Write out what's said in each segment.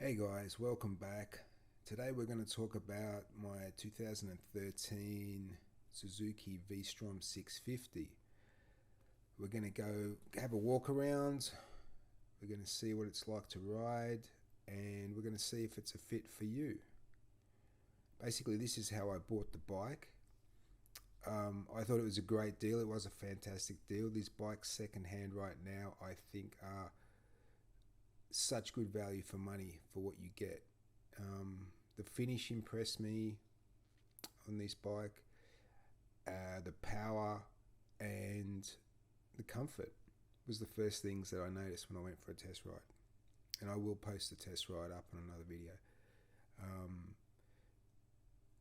Hey guys, welcome back. Today we're going to talk about my 2013 Suzuki V-strom 650. We're going to go have a walk around, we're going to see what it's like to ride, and we're going to see if it's a fit for you. Basically, this is how I bought the bike. I thought it was a great deal. It was a fantastic deal. These bikes secondhand right now I think are such good value for money for what you get. The finish impressed me on this bike, the power and the comfort was the first things that I noticed when I went for a test ride, and I will post the test ride up on another video.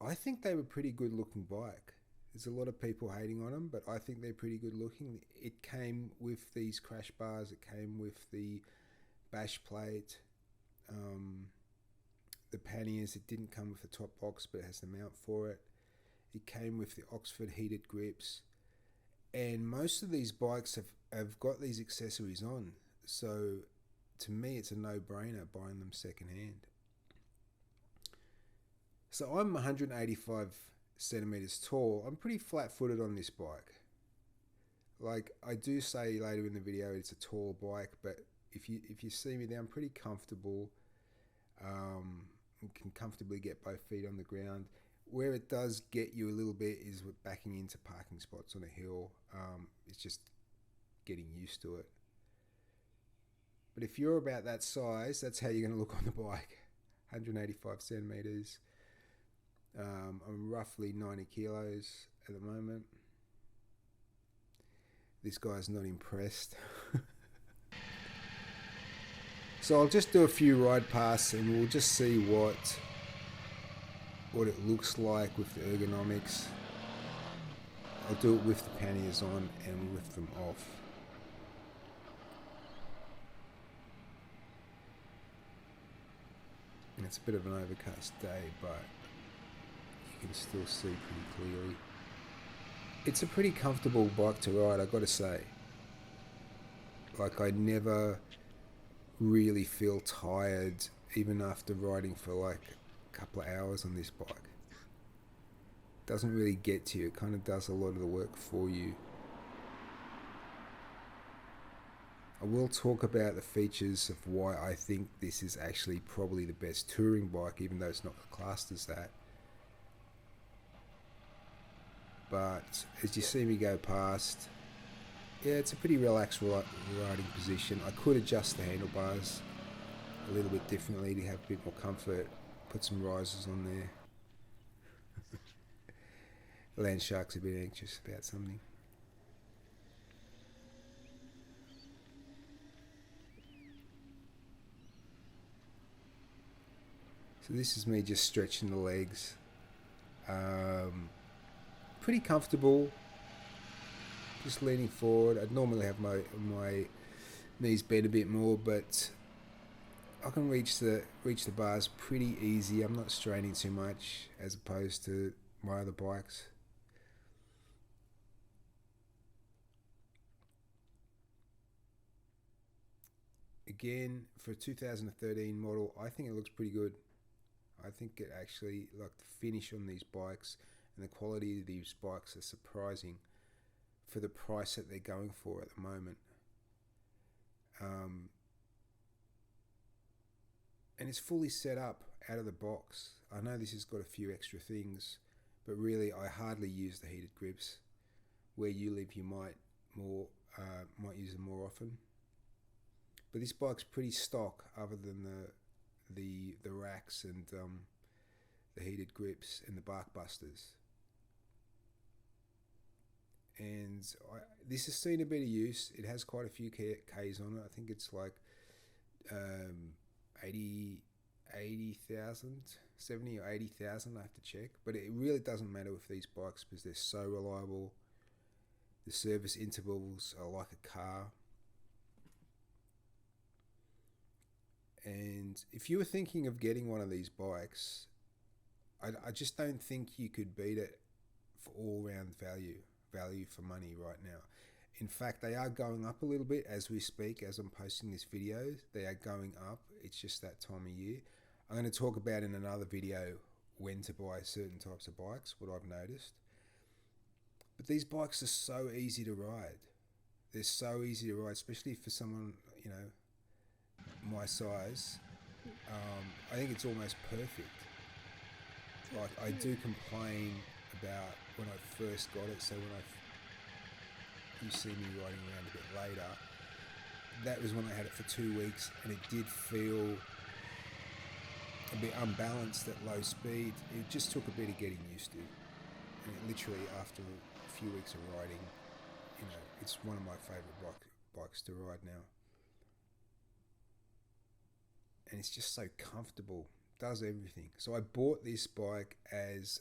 I think they were pretty good looking bike. There's a lot of people hating on them, but I think they're pretty good looking. It came with these crash bars, it came with the bash plate, the panniers. It didn't come with the top box, but it has the mount for it. It came with the Oxford heated grips, and most of these bikes have got these accessories on, so to me it's a no-brainer buying them secondhand. So I'm 185 centimeters tall. I'm pretty flat-footed on this bike. Like I do say later in the video, it's a tall bike, but if you see me there, I'm pretty comfortable. Can comfortably get both feet on the ground. Where it does get you a little bit is with backing into parking spots on a hill. It's just getting used to it. But if you're about that size, that's how you're going to look on the bike. 185 centimeters. I'm roughly 90 kilos at the moment. This guy's not impressed. So I'll just do a few ride pasts and we'll just see what it looks like with the ergonomics. I'll do it with the panniers on and with them off. And it's a bit of an overcast day, but you can still see pretty clearly. It's a pretty comfortable bike to ride, I've got to say. Like I never really feel tired even after riding for like a couple of hours on this bike. Doesn't really get to you. It kind of does a lot of the work for you. I will talk about the features of why I think this is actually probably the best touring bike, even though it's not classed as that. But as you see me go past, yeah, it's a pretty relaxed riding position. I could adjust the handlebars a little bit differently to have a bit more comfort. Put some risers on there. The land shark's a bit anxious about something. So this is me just stretching the legs. Pretty comfortable. Just leaning forward. I'd normally have my knees bent a bit more, but I can reach the bars pretty easy. I'm not straining too much as opposed to my other bikes. Again, for a 2013 model, I think it looks pretty good. I think it actually, like the finish on these bikes and the quality of these bikes are surprising for the price that they're going for at the moment. And it's fully set up out of the box. I know this has got a few extra things, but really I hardly use the heated grips. Where you live, you might use them more often. But this bike's pretty stock, other than the racks and the heated grips and the bark busters. And this has seen a bit of use. It has quite a few Ks on it. I think it's like 80,000, 70 or 80,000. I have to check. But it really doesn't matter with these bikes because they're so reliable. The service intervals are like a car. And if you were thinking of getting one of these bikes, I just don't think you could beat it for all-round value for money right now. In fact, they are going up a little bit as we speak, as I'm posting this video. They are going up. It's just that time of year. I'm going to talk about in another video when to buy certain types of bikes, what I've noticed. But these bikes are so easy to ride. They're so easy to ride, especially for someone, you know, my size. I think it's almost perfect. Like, I do complain about when I first got it, so when you see me riding around a bit later, that was when I had it for 2 weeks, and it did feel a bit unbalanced at low speed. It just took a bit of getting used to, and literally after a few weeks of riding, you know, it's one of my favourite bikes to ride now. And it's just so comfortable, does everything. So I bought this bike as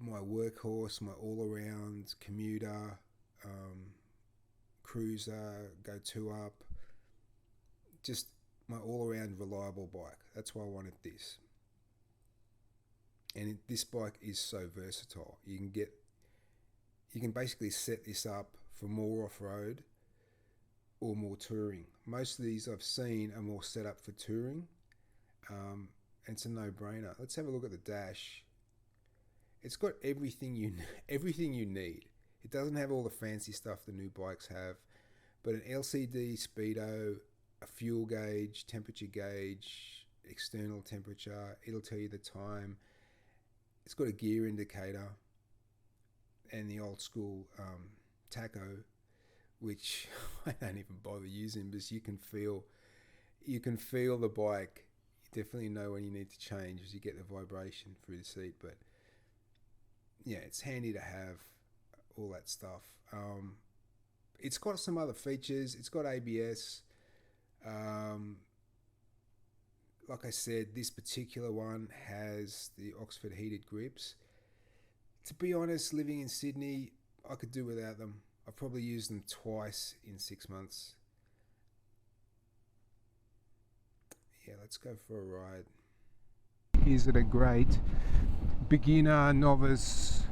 my workhorse, my all-around commuter, cruiser, go 2-up, just my all-around reliable bike. That's why I wanted this. And this bike is so versatile. You can basically set this up for more off-road or more touring. Most of these I've seen are more set up for touring. And it's a no-brainer. Let's have a look at the dash. It's got everything you need. It doesn't have all the fancy stuff the new bikes have, but an LCD speedo, a fuel gauge, temperature gauge, external temperature. It'll tell you the time. It's got a gear indicator and the old school tacho, which I don't even bother using because you can feel the bike. You definitely know when you need to change as you get the vibration through the seat. But yeah, it's handy to have all that stuff. It's got some other features. It's got ABS. Like I said, this particular one has the Oxford heated grips. To be honest, living in Sydney, I could do without them. I've probably used them twice in 6 months. Yeah, let's go for a ride. Is it a great beginner, novice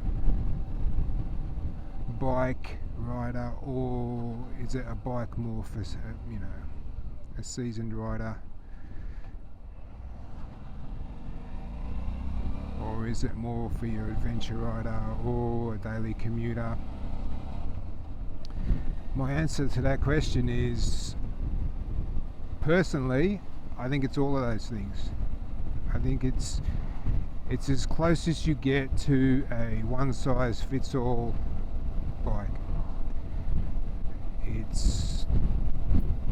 bike rider, or is it a bike more for, you know, a seasoned rider? Or is it more for your adventure rider or a daily commuter? My answer to that question is, personally, I think it's all of those things. I think it's as close as you get to a one-size-fits-all bike. It's,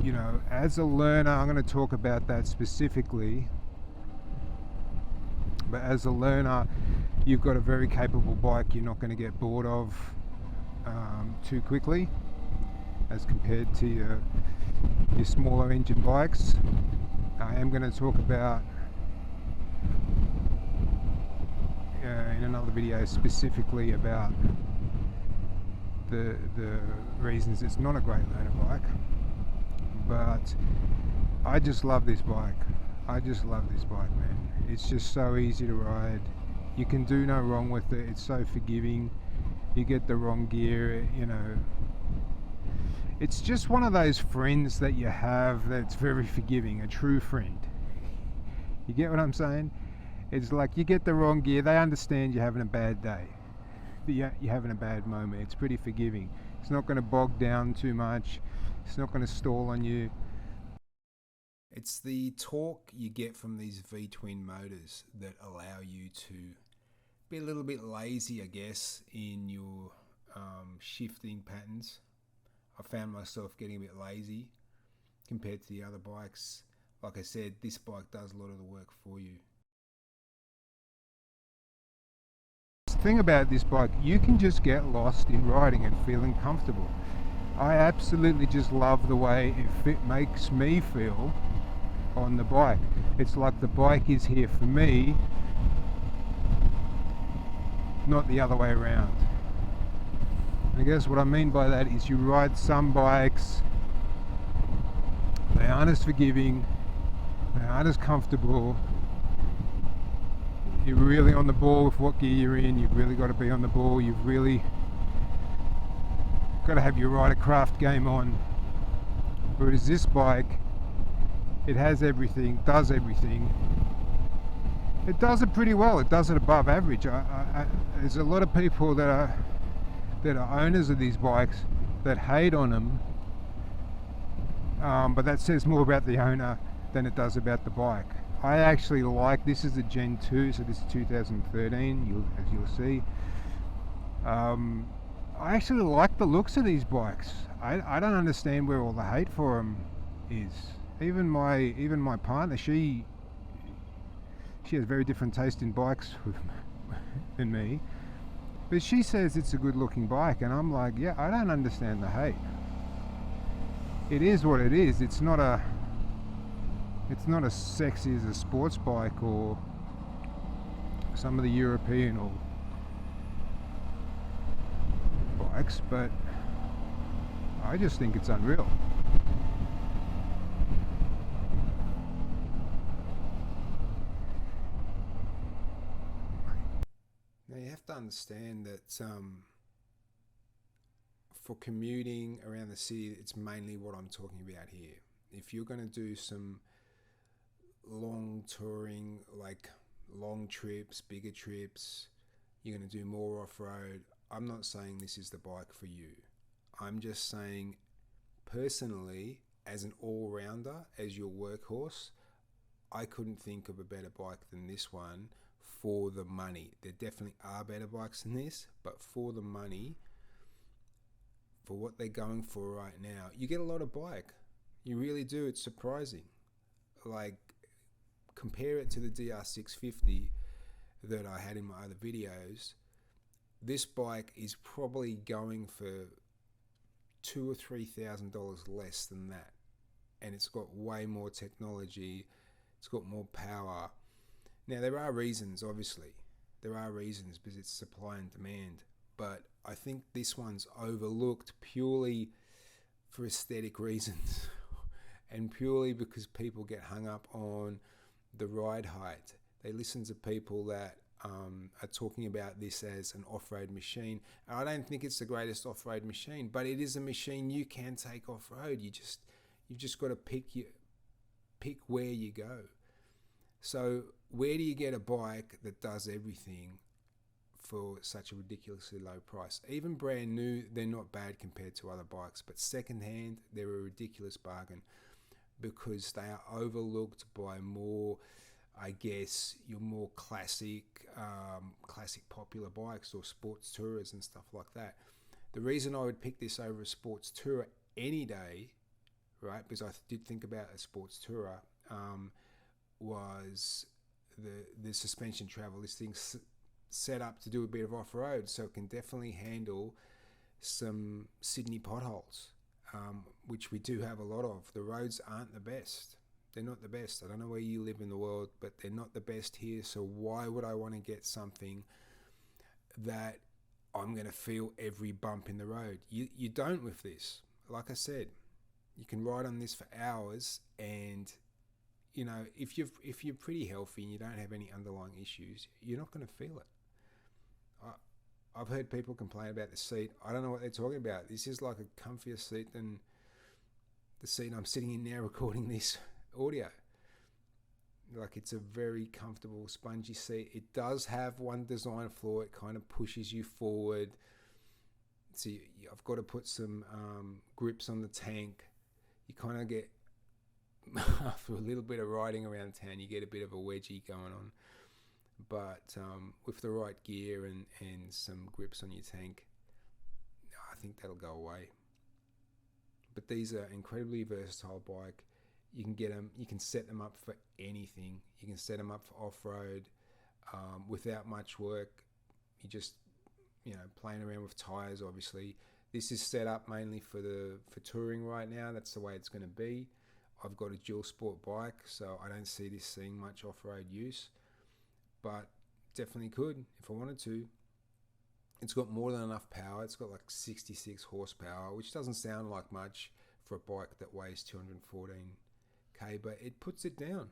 you know, as a learner, I'm going to talk about that specifically, but as a learner, you've got a very capable bike you're not going to get bored of too quickly as compared to your smaller engine bikes. I am going to talk about in another video specifically about the reasons it's not a great learner bike, but I just love this bike. I just love this bike, man. It's just so easy to ride. You can do no wrong with it. It's so forgiving. You get the wrong gear, you know. It's just one of those friends that you have that's very forgiving, a true friend. You get what I'm saying? It's like you get the wrong gear, they understand you're having a bad day. You're having a bad moment. It's pretty forgiving. It's not going to bog down too much. It's not going to stall on you. It's the torque you get from these V-twin motors that allow you to be a little bit lazy, I guess, in your shifting patterns. I found myself getting a bit lazy compared to the other bikes. Like I said, this bike does a lot of the work for you. The thing about this bike, you can just get lost in riding and feeling comfortable. I absolutely just love the way it makes me feel on the bike. It's like the bike is here for me, not the other way around. I guess what I mean by that is you ride some bikes, they aren't as forgiving, they aren't as comfortable. You're really on the ball with what gear you're in. You've really got to be on the ball. You've really got to have your rider craft game on. Whereas this bike, It has everything, does everything. It does it pretty well. It does it above average. There's a lot of people that are owners of these bikes that hate on them, but that says more about the owner than it does about the bike. I actually like, this is a Gen 2, so this is 2013, as you'll see. I actually like the looks of these bikes. I don't understand where all the hate for them is. Even my partner, she has very different taste in bikes than me, but she says it's a good looking bike, and I'm like, yeah, I don't understand the hate. It is what it is. It's not as sexy as a sports bike or some of the European or bikes, but I just think it's unreal. Now you have to understand that for commuting around the city, it's mainly what I'm talking about here. If you're going to do some long touring, like long trips, bigger trips, you're going to do more off-road, I'm not saying this is the bike for you. I'm just saying, personally, as an all-rounder, as your workhorse, I couldn't think of a better bike than this one for the money. There definitely are better bikes than this, but for the money, for what they're going for right now, you get a lot of bike. You really do. It's surprising. Like, compare it to the DR650 that I had in my other videos. This bike is probably going for $2,000 or $3,000 less than that, and it's got way more technology. It's got more power. Now there are reasons, obviously. There are reasons because it's supply and demand, but I think this one's overlooked purely for aesthetic reasons and purely because people get hung up on the ride height. They listen to people that are talking about this as an off-road machine. And I don't think it's the greatest off-road machine, but it is a machine you can take off-road. You've just got to pick where you go. So where do you get a bike that does everything for such a ridiculously low price? Even brand new, they're not bad compared to other bikes, but secondhand, they're a ridiculous bargain because they are overlooked by more, I guess, your more classic popular bikes or sports tourers and stuff like that. The reason I would pick this over a sports tourer any day, right, because I did think about a sports tourer, was the suspension travel. This thing's set up to do a bit of off-road, so it can definitely handle some Sydney potholes, which we do have a lot of. The roads aren't the best. They're not the best. I don't know where you live in the world, but they're not the best here. So why would I want to get something that I'm going to feel every bump in the road? You don't with this. Like I said, you can ride on this for hours, and you know, if you're pretty healthy and you don't have any underlying issues, you're not going to feel it. I've heard people complain about the seat. I don't know what they're talking about. This is like a comfier seat than the seat I'm sitting in now recording this audio. Like, it's a very comfortable, spongy seat. It does have one design flaw. It kind of pushes you forward. So I've got to put some grips on the tank. You kind of get, after a little bit of riding around town, you get a bit of a wedgie going on. But with the right gear and some grips on your tank, I think that'll go away. But these are incredibly versatile bike. You can get them, you can set them up for anything. You can set them up for off-road without much work. You just, playing around with tires, obviously. This is set up mainly for touring right now. That's the way it's going to be. I've got a dual sport bike, so I don't see this seeing much off-road use, but definitely could if I wanted to. It's got more than enough power. It's got like 66 horsepower, which doesn't sound like much for a bike that weighs 214k, but it puts it down.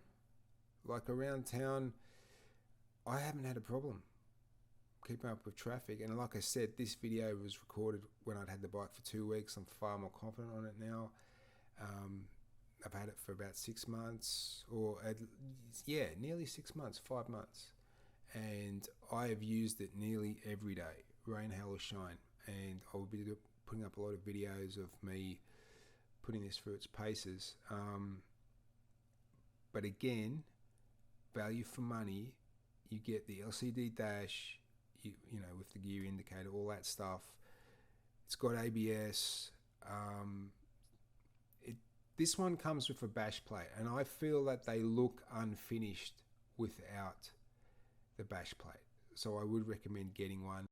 Like, around town, I haven't had a problem keeping up with traffic. And like I said, this video was recorded when I'd had the bike for 2 weeks. I'm far more confident on it now. I've had it for about 6 months, nearly 6 months, 5 months. And I have used it nearly every day, rain, hail or shine. And I'll be putting up a lot of videos of me putting this through its paces. But again, value for money. You get the LCD dash, you know, with the gear indicator, all that stuff. It's got ABS. This one comes with a bash plate, and I feel that they look unfinished without the bash plate. So I would recommend getting one.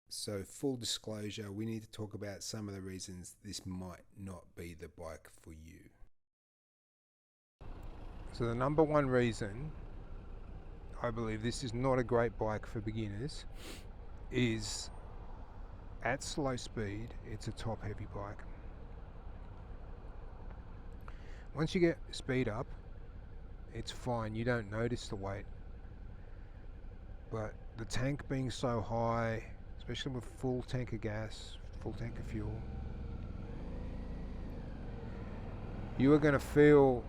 So full disclosure, we need to talk about some of the reasons this might not be the bike for you. So the number one reason I believe this is not a great bike for beginners is at slow speed, it's a top heavy bike. Once you get speed up, it's fine, you don't notice the weight. But the tank being so high, especially with full tank of gas, full tank of fuel, you are going to feel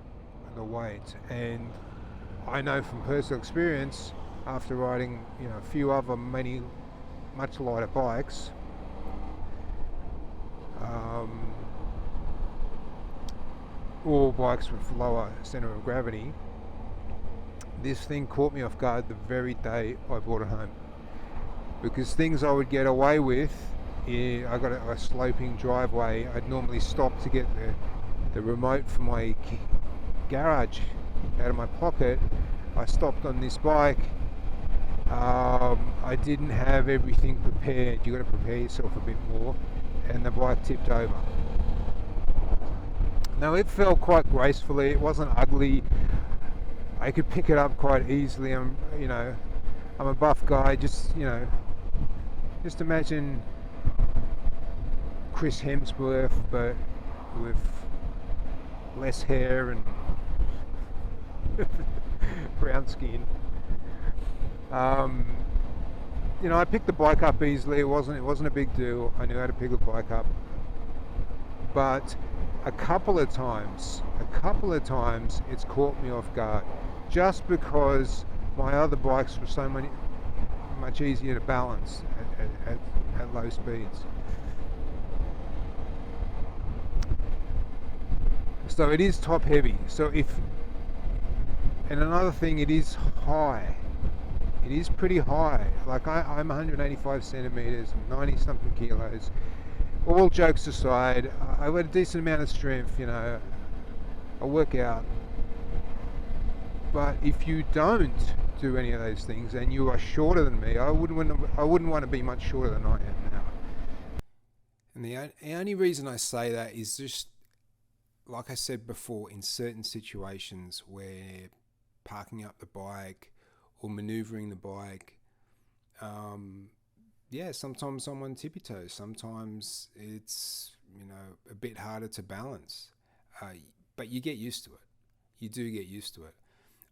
the weight. And I know from personal experience, after riding a few other much lighter bikes, or bikes with lower center of gravity, this thing caught me off guard the very day I brought it home. Because things I would get away with, I got a sloping driveway, I'd normally stop to get the remote for my garage out of my pocket. I stopped on this bike. I didn't have everything prepared. You got to prepare yourself a bit more, and the bike tipped over. Now it fell quite gracefully. It wasn't ugly. I could pick it up quite easily. I'm a buff guy. Just imagine Chris Hemsworth, but with less hair and brown skin. I picked the bike up easily. It wasn't a big deal. I knew how to pick the bike up. But a couple of times it's caught me off guard, just because my other bikes were much easier to balance at low speeds. So it is top heavy. And another thing, it is high. It is pretty high. Like I'm 185 centimeters, 90 something kilos. All jokes aside, I've got a decent amount of strength, I work out. But if you don't do any of those things and you are shorter than me, I wouldn't want to be much shorter than I am now. And the only reason I say that is just, like I said before, in certain situations where parking up the bike or maneuvering the bike, sometimes I'm on tippy toes. Sometimes it's a bit harder to balance, but you get used to it. You do get used to it.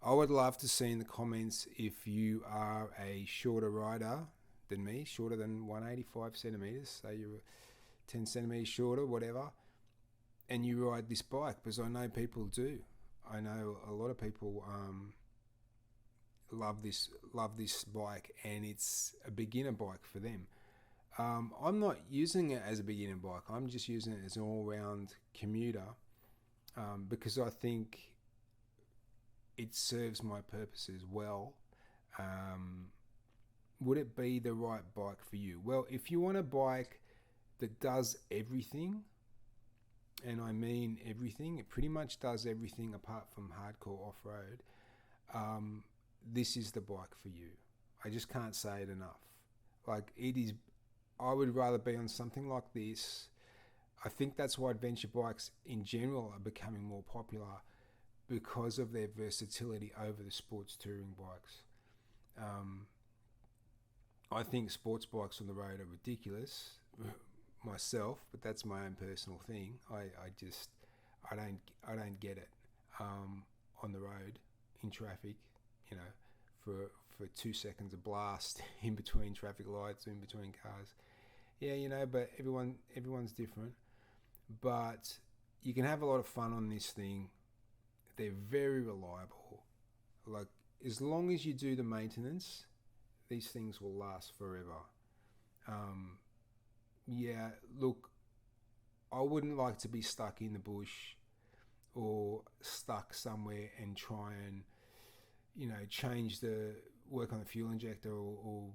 I would love to see in the comments if you are a shorter rider than me, shorter than 185 centimeters. Say you're 10 centimeters shorter, whatever, and you ride this bike, because I know people do. I know a lot of people love this bike, and it's a beginner bike for them. I'm not using it as a beginner bike. I'm just using it as an all-round commuter, because I think it serves my purposes well. Would it be the right bike for you? Well, if you want a bike that does everything, and I mean everything, it pretty much does everything apart from hardcore off-road, this is the bike for you. I just can't say it enough. Like, it is, I would rather be on something like this. I think that's why adventure bikes in general are becoming more popular, because of their versatility over the sports touring bikes. I think sports bikes on the road are ridiculous myself, but that's my own personal thing. I don't get it on the road in traffic, for 2 seconds of blast in between traffic lights, in between cars. But everyone's different. But you can have a lot of fun on this thing. They're very reliable. Like, as long as you do the maintenance, these things will last forever. Yeah, look, I wouldn't like to be stuck in the bush or stuck somewhere and try and, work on the fuel injector or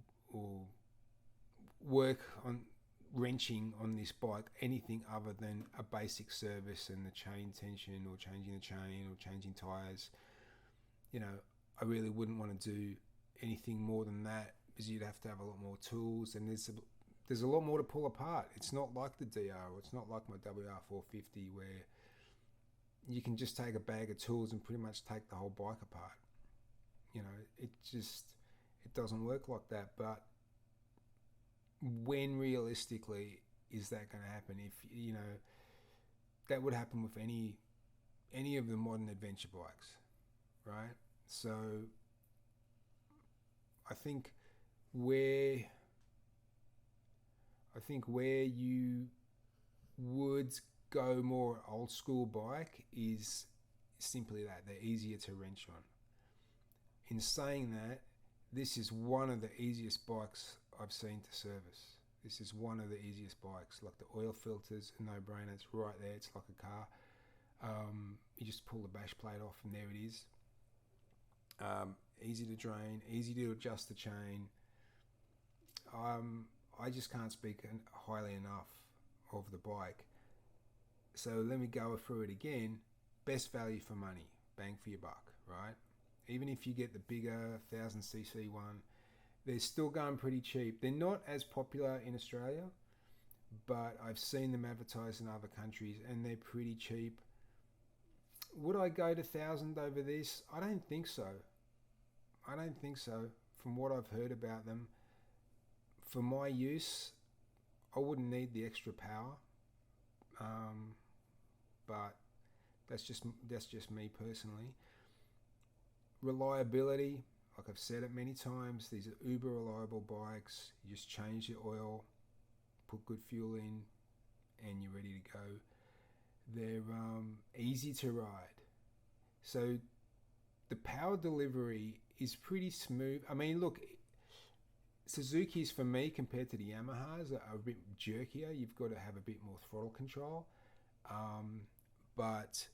work on wrenching on this bike anything other than a basic service and the chain tension or changing the chain or changing tires. I really wouldn't want to do anything more than that, because you'd have to have a lot more tools, and there's a lot more to pull apart. It's not like the DR, or it's not like my WR450 where you can just take a bag of tools and pretty much take the whole bike apart. It doesn't work like that. But when realistically is that going to happen? If that would happen with any of the modern adventure bikes, right? So I think where you would go more old school bike is simply that they're easier to wrench on. In saying that, this is one of the easiest bikes I've seen to service. This is one of the easiest bikes. Like, the oil filters, a no-brainer. It's right there. It's like a car. You just pull the bash plate off and there it is. Easy to drain, easy to adjust the chain. I just can't speak highly enough of the bike. So let me go through it again. Best value for money, bang for your buck, right? Even if you get the bigger 1000cc one, they're still going pretty cheap. They're not as popular in Australia, but I've seen them advertised in other countries and they're pretty cheap. Would I go to 1000 over this? I don't think so. From what I've heard about them, for my use, I wouldn't need the extra power. But that's just me personally. Reliability, like I've said it many times, these are uber reliable bikes. You just change the oil, put good fuel in, and you're ready to go. They're easy to ride. So the power delivery is pretty smooth. I mean, look, Suzuki's, for me, compared to the Yamahas, are a bit jerkier. You've got to have a bit more throttle control. But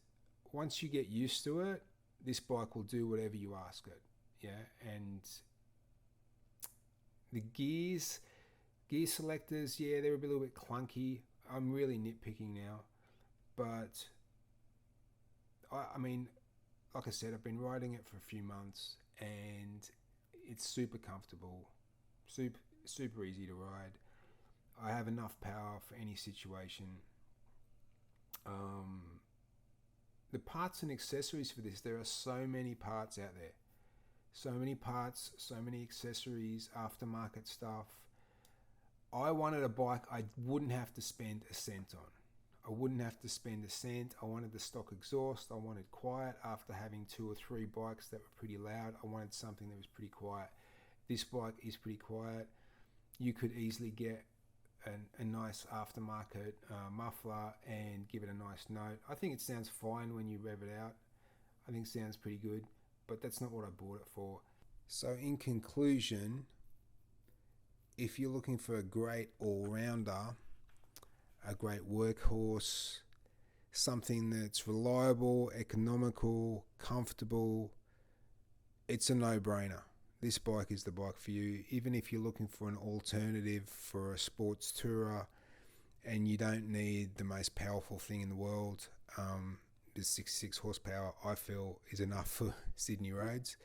once you get used to it, this bike will do whatever you ask it. Yeah, and the gear selectors, yeah, they're a little bit clunky. I'm really nitpicking now, but I mean, like I said, I've been riding it for a few months and it's super comfortable, super easy to ride. I have enough power for any situation. The parts and accessories for this, there are so many parts out there. So many parts, so many accessories, aftermarket stuff. I wanted a bike I wouldn't have to spend a cent on. I wanted the stock exhaust. I wanted quiet. After having 2 or 3 bikes that were pretty loud, I wanted something that was pretty quiet. This bike is pretty quiet. You could easily get a nice aftermarket muffler and give it a nice note. I think it sounds fine when you rev it out. I think it sounds pretty good, but that's not what I bought it for. So in conclusion, if you're looking for a great all-rounder, a great workhorse, something that's reliable, economical, comfortable, it's a no-brainer. This bike is the bike for you. Even if you're looking for an alternative for a sports tourer and you don't need the most powerful thing in the world, the 66 horsepower, I feel, is enough for Sydney roads.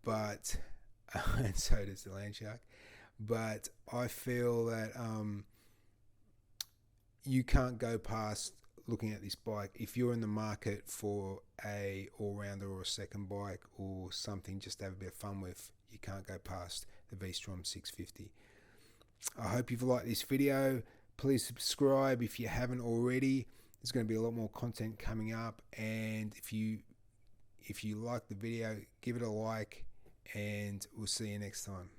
But, and so does the Landshark. But I feel that you can't go past looking at this bike. If you're in the market for a all-rounder or a second bike or something just to have a bit of fun with, you can't go past the V-strom 650. I hope you've liked this video. Please subscribe if you haven't already. There's going to be a lot more content coming up, and if you like the video, give it a like, and we'll see you next time.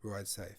Ride safe.